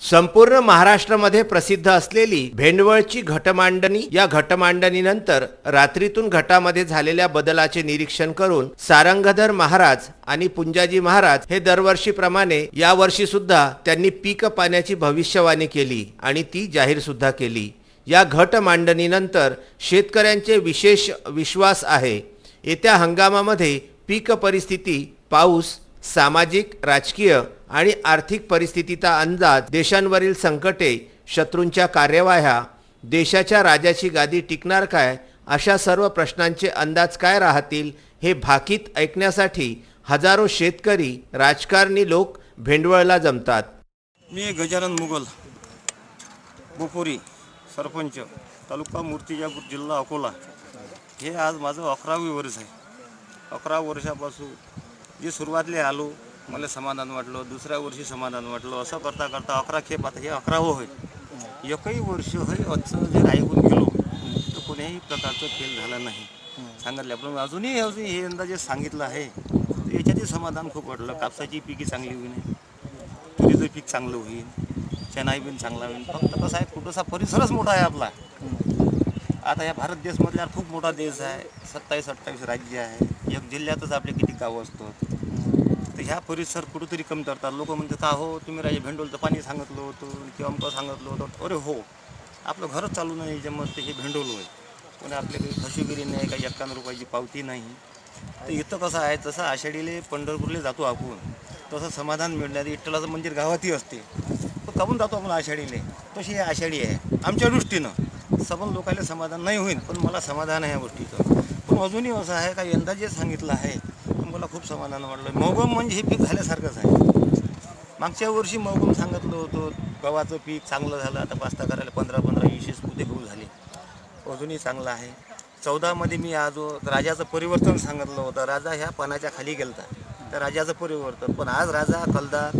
संपूर्ण महाराष्ट्रामध्ये प्रसिद्ध असलेली भेंडवळची घटमांडणी या घटमांडणीनंतर रात्रीतून घटामध्ये झालेल्या बदलाचे निरीक्षण करून सारंगधर महाराज आणि पुंजाजी महाराज हे दरवर्षीप्रमाणे यावर्षी सुद्धा त्यांनी पीक पाण्याची भविष्यवाणी केली आणि ती जाहीर सुद्धा केली। या घटमांडणीनंतर शेतकऱ्यांचे विशेष विश्वास आहे येत्या हंगामामध्ये पीक परिस्थिती, पाऊस, सामाजिक, राजकीय आणि आर्थिक परिस्थितीचा अंदाज, देशांवरील संकटे, शत्रूंच्या कार्यवाह्या, देशाच्या राजाची गादी टिकणार काय, अशा सर्व प्रश्नांचे अंदाज काय राहतील हे भाकीत ऐकण्यासाठी हजारो शेतकरी, राजकारणी लोक भेंडवळला जमतात। मी गजानन मुघल, बोपोरी, सरपंच, तालुका मूर्तिजापूर, जिल्हा अकोला। हे आज माझं 11वे वर्ष आहे। 11 वर्षापासून जे सुरुवातीला आलो मला समाधान वाटलं, दुसऱ्या वर्षी समाधान वाटलं, असं करता करता 11 खेप आता हे 11वं होईल। एकही वर्ष हे असं जे ऐकून गेलो तर कोणत्याही प्रकारचं फेल झालं नाही सांगितल्याप्रमाणे। अजूनही हे यंदा जे सांगितलं आहे तर याच्यातही समाधान खूप वाटलं। कापसाची पिकी चांगली होईल, तुरीचं पीक चांगलं होईल, चणाही पण चांगला होईल। फक्त कसं आहे, कुठंसा परिसरच मोठा आहे आपला। आता या भारत देशमधला खूप मोठा देश आहे, 27-28 राज्य आहे, एक जिल्ह्यातच आपले किती गावं असतात। तर ह्या परिसर कुठंतरी कमतरतात। लोक म्हणतात का हो तुम्ही राजे भेंडोलचं पाणी सांगितलं होतं किंवा अमकं सांगितलं होतं। अरे हो, आपलं घरच चालू नाही जमत, हे भेंडोल होय। पण आपल्या काही फशीगिरी नाही, काही 51 रुपयाची पावती नाही। तर इथं कसं आहे, जसं आषाढीले पंढरपूरला जातो आपण, तसं समाधान मिळणार। विठ्ठलाचं मंदिर गावातही असते, तर काहून जातो आपण आषाढीले, तशी आषाढी आहे आमच्या दृष्टीनं। सबन लोकांना समाधान नाही होईल, पण मला समाधान आहे या गोष्टीचं। पण अजूनही असं आहे का, यंदा जे सांगितलं आहे मला खूप समाधान वाटलं। मोगम म्हणजे हे पीक झाल्यासारखंच आहे। मागच्या वर्षी मोगम सांगितलं होतं, गव्हाचं पीक चांगलं झालं, आता पास्ता करायला 15-20 कुठे गहू झाले, अजूनही चांगलं आहे। 14 मध्ये मी आज राजाचं परिवर्तन सांगितलं होतं। राजा ह्या पानाच्या खाली गेलता, तर राजाचं परिवर्तन, पण आज राजा, कलदार,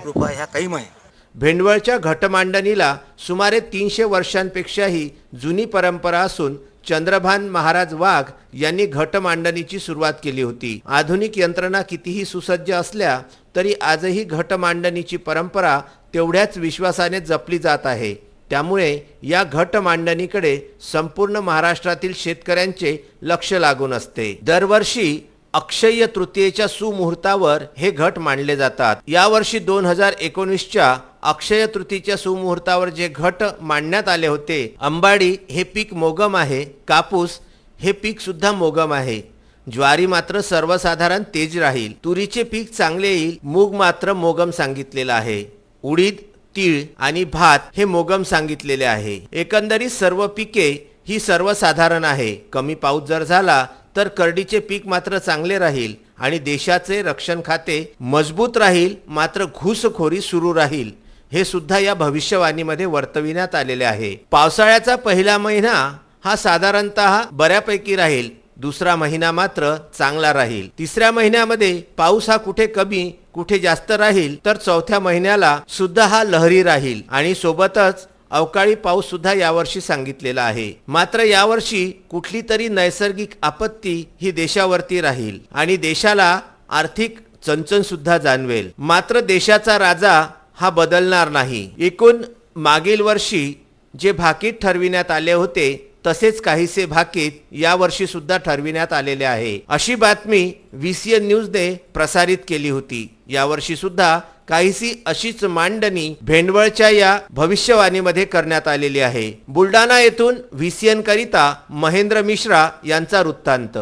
कृपा ह्या कायम आहे। भेंडवळच्या घटमांडणीला सुमारे 300 वर्षांपेक्षाही जुनी परंपरा असून चंद्रभान महाराज वाघ यांनी घटमांडणीची सुरुवात केली होती। आधुनिक यंत्रणा कितीही सुसज्ज असल्या तरी आजही घटमांडणीची परंपरा तेवढ्याच विश्वासाने जपली जात आहे। त्यामुळे या घटमांडणीकडे संपूर्ण महाराष्ट्रातील शेतकऱ्यांचे लक्ष लागून असते। दरवर्षी अक्षय तृतीयेच्या सुमुहूर्तावर हे घट मांडले जातात। यावर्षी 2019च्या अक्षय तृतीयेच्या सुमुहूर्तावर जे घट मांडण्यात आले होते, अंबाडी हे पीक मोगम आहे, कापूस हे पीक सुद्धा मोगम आहे, ज्वारी मात्र सर्वसाधारण तेज राहील, तुरीचे पीक चांगले येईल, मूग मात्र मोगम सांगितलेला आहे, उडीद, तीळ आणि भात हे मोगम सांगितलेले आहे। एकंदरीत सर्व पिके ही सर्वसाधारण आहे। कमी पाऊस जर झाला तर करडीचे पीक मात्र चांगले राहील आणि देशाचे रक्षण खाते मजबूत राहील, मात्र घुसखोरी सुरू राहील, हे सुद्धा या भविष्यवाणीमध्ये वर्तविण्यात आलेले आहे। पावसाळ्याचा पहिला महिना हा साधारणतः बऱ्यापैकी राहील, दुसरा महिना मात्र चांगला राहील, तिसऱ्या महिन्यामध्ये पाऊस हा कुठे कमी कुठे जास्त राहील, तर चौथ्या महिन्याला सुद्धा हा लहरी राहील आणि सोबतच अवकाळी पाऊस सुद्धा यावर्षी सांगितलेला आहे। मात्र यावर्षी कुठली तरी नैसर्गिक आपत्ती ही देशावरती राहील आणि देशाला आर्थिक चणचण सुद्धा जाणवेल, मात्र देशाचा राजा हा बदलणार नाही। एकूण मागील वर्षी जे भाकीत ठरविण्यात आले होते तसेच काहीसे भाकीत यावर्षी सुद्धा ठरविण्यात आलेले आहे, अशी बातमी VCN न्यूजने प्रसारित केली होती। यावर्षी सुद्धा काहीशी अशीच मांडणी भेंडवळच्या या भविष्यवाणीमध्ये करण्यात आलेली आहे। बुलढाणा येथून VCN करिता महेंद्र मिश्रा यांचा वृत्तांत।